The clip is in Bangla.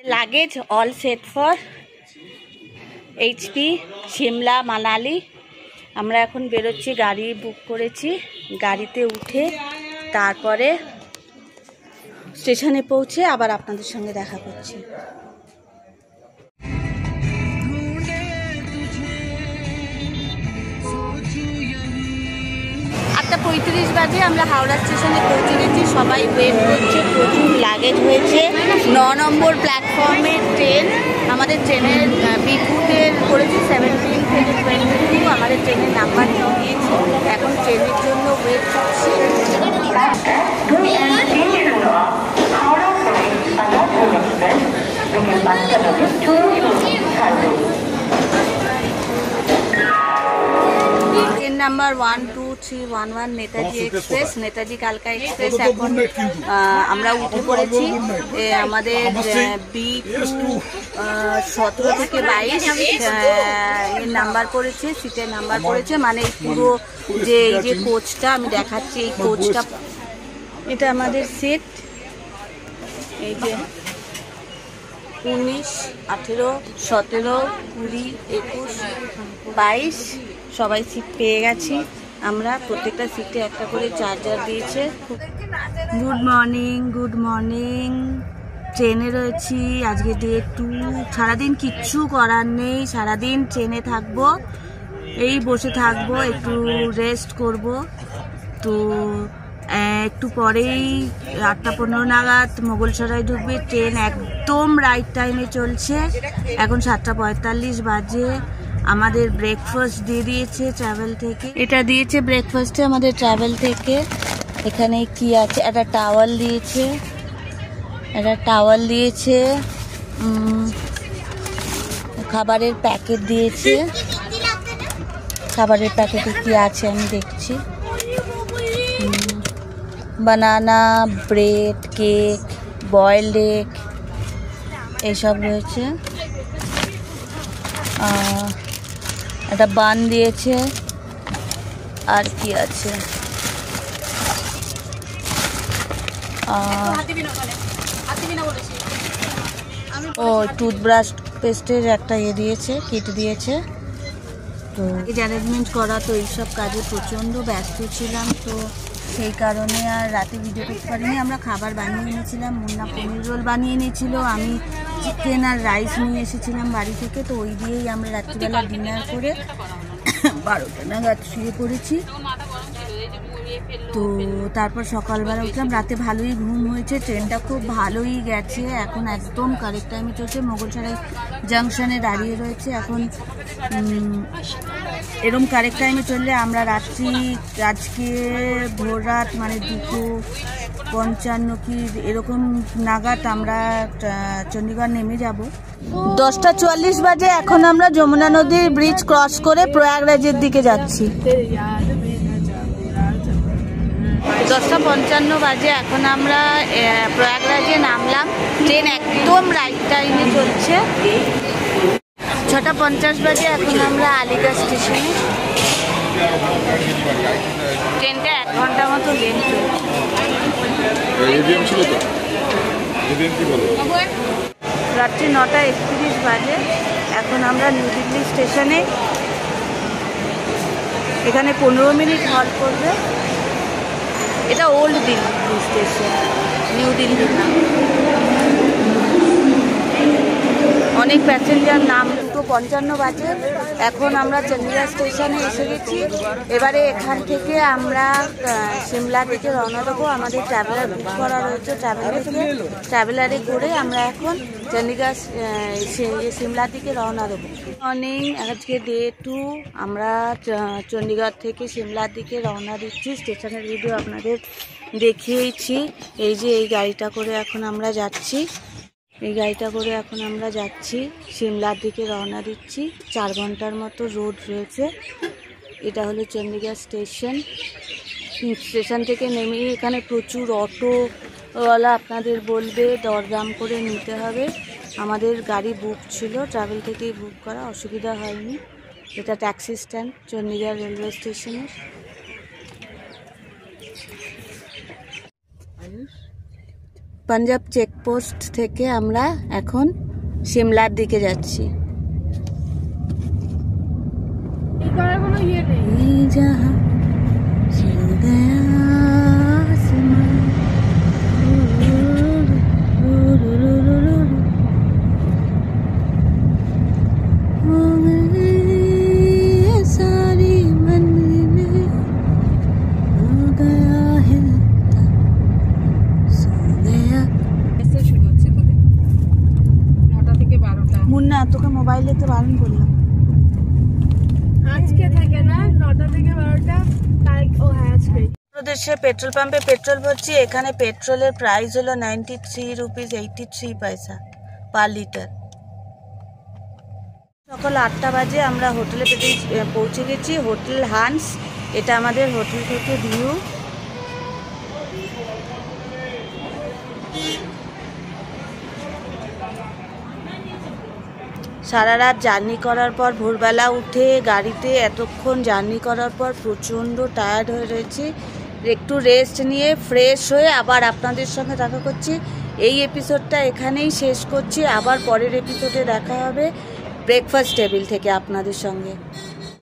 Luggage all set for HP Shimla Manali. আমরা এখন বেরোচ্ছি, গাড়ি বুক করেছি। গাড়িতে উঠে তারপরে স্টেশনে পৌঁছে আবার আপনাদের সঙ্গে দেখা করছি। 8:35 বাজে আমরা হাওড়া স্টেশনে পৌঁছে গেছি। সবাই ওয়েট করছে, প্রচুর লাগেজ হয়েছে। 9 নম্বর প্ল্যাটফর্মের ট্রেন। আমাদের ট্রেনের বিপুটের করেছি 17 থেকে 22। আমাদের ট্রেনের নাম্বার দিয়েছি। এখন ট্রেনের জন্য ওয়েট করছি। Train number 12311 Netaji express, Netaji কালকা এক্সপ্রেস। এখন আমরা উঠে পড়েছি। আমাদের B2 17 থেকে 22 এর নাম্বার পড়েছে, সিটের নাম্বার পড়েছে। মানে পুরো এই যে কোচটা আমি দেখাচ্ছি, এই কোচটা, এটা আমাদের সিট। এই যে 19, 18, 17, 20, 21, 22 সবাই সিট পেয়ে গেছি আমরা। প্রত্যেকটা সিটে একটা করে চার্জার দিয়েছে। Good morning, good morning. ট্রেনে রয়েছি, আজকে ডে 2। সারাদিন কিচ্ছু করার নেই, সারাদিন ট্রেনে থাকবো, এই বসে থাকবো, একটু রেস্ট করব। তো একটু পরেই 8:15 নাগাদ মোগলসরাই ঢুকবে ট্রেন। একদম রাইট টাইমে চলছে। এখন 7:45 বাজে। আমাদের ব্রেকফাস্ট দিয়ে দিয়েছে ট্রাভেল থেকে। এটা দিয়েছে ব্রেকফাস্টে আমাদের ট্রাভেল থেকে। এখানে কি আছে, একটা টাওয়াল দিয়েছে, খাবারের প্যাকেট দিয়েছে। খাবারের প্যাকেটে কি আছে আমি দেখছি। বানানা, ব্রেড, কেক, বয়েলড এগ এসব রয়েছে। একটা বান দিয়েছে। আর কি আছে, টুথব্রাশ পেস্টের একটা দিয়েছে, কিট দিয়েছে। তো অ্যারেঞ্জমেন্ট করা, তো এইসব কাজে প্রচণ্ড ব্যস্ত ছিলাম, তো সেই কারণে আর রাতে ভিডিও করতে পারিনি। আমরা খাবার বানিয়ে এনেছিলাম, মুন্না পনির রোল বানিয়ে এনেছিল, আমি চিকেন আর রাইস নিয়ে এসেছিলাম বাড়ি থেকে। তো ওই দিয়েই আমরা রাত্রিবেলা ডিনার করে 12টা নাগাদ শুয়ে পড়েছি। তো তারপর সকালবেলা উঠলাম। রাতে ভালোই ঘুম হয়েছে, ট্রেনটা খুব ভালোই গেছে। এখন একদম কারেক্ট টাইমে চলছে। মোগলসরাই জাংশনে দাঁড়িয়ে রয়েছে। এখন এরকম কারেক্ট টাইমে চললে আমরা আজকে ভোর রাত মানে 2:55 কি এরকম নাগাদ আমরা চণ্ডীগড় নেমে যাব। 10:44 বাজে। এখন আমরা যমুনা নদীর ব্রিজ ক্রস করে প্রয়াগরাজের দিকে যাচ্ছি। 10:55 বাজে। এখন আমরা প্রয়াগরাজে নামলাম। ট্রেন একদম রাইট টাইমে চলছে। 6:50 বাজে। এখন আমরা আলিগড় স্টেশনে। ট্রেনটা 1 ঘন্টা মতো লেট চলছে। রাত্রি 9:31 বাজে। এখন আমরা নিউ দিল্লি স্টেশনে। এখানে 15 মিনিট হল্ট করবে। এটা old Delhi station, new Delhi না। অনেক প্যাসেঞ্জার নাম। 2:55 বাজে। এখন আমরা চণ্ডীগড় স্টেশনে এসে গেছি। এবারে এখান থেকে আমরা সিমলা থেকে রওনা দেবো। আমাদের ট্রাভেলার বুক করা রয়েছে, ট্রাভেলারে করে আমরা এখন চণ্ডীগড় সিমলার দিকে রওনা দেবো। মর্নিং, আজকে ডে 2। আমরা চণ্ডীগড় থেকে সিমলার দিকে রওনা দিচ্ছি। স্টেশনের ভিডিও আপনাদের দেখিয়েছি। এই যে এই গাড়িটা করে এখন আমরা যাচ্ছি। সিমলার দিকে রওনা দিচ্ছি। 4 ঘন্টার মতো রোড রয়েছে। এটা হলো চণ্ডীগড় স্টেশন। স্টেশন থেকে নেমে এখানে প্রচুর অটোওয়ালা আপনাদের বলবে দরদাম করে নিতে হবে। আমাদের গাড়ি বুক ছিল, ট্রাভেল থেকেই বুক করা, অসুবিধা হয়নি। এটা ট্যাক্সি স্ট্যান্ড চণ্ডীগড় রেলওয়ে স্টেশনের। পাঞ্জাব চেকপোস্ট থেকে আমরা এখন সিমলার দিকে যাচ্ছি। মুন্না তোকে মোবাইল নিতে বারণ করলাম। আজকে থাকে না 9টা থেকে 12টা। প্রদেশে পেট্রোল পাম্পে পেট্রোল ভরছি। এখানে পেট্রোলের প্রাইস হলো 93 রুপিস 83 পয়সা পার লিটার। সকাল 8টা বাজে আমরা হোটেলে পৌঁছে গেছি। হোটেল হান্স, এটা আমাদের হোটেল থেকে ভিউ। সারা রাত জার্নি করার পর ভোরবেলা উঠে গাড়িতে এতক্ষণ জার্নি করার পর প্রচণ্ড টায়ার্ড হয়ে রয়েছি। একটু রেস্ট নিয়ে ফ্রেশ হয়ে আবার আপনাদের সঙ্গে দেখা করছি। এই এপিসোডটা এখানেই শেষ করছি। আবার পরের এপিসোডে দেখা হবে ব্রেকফাস্ট টেবিল থেকে আপনাদের সঙ্গে।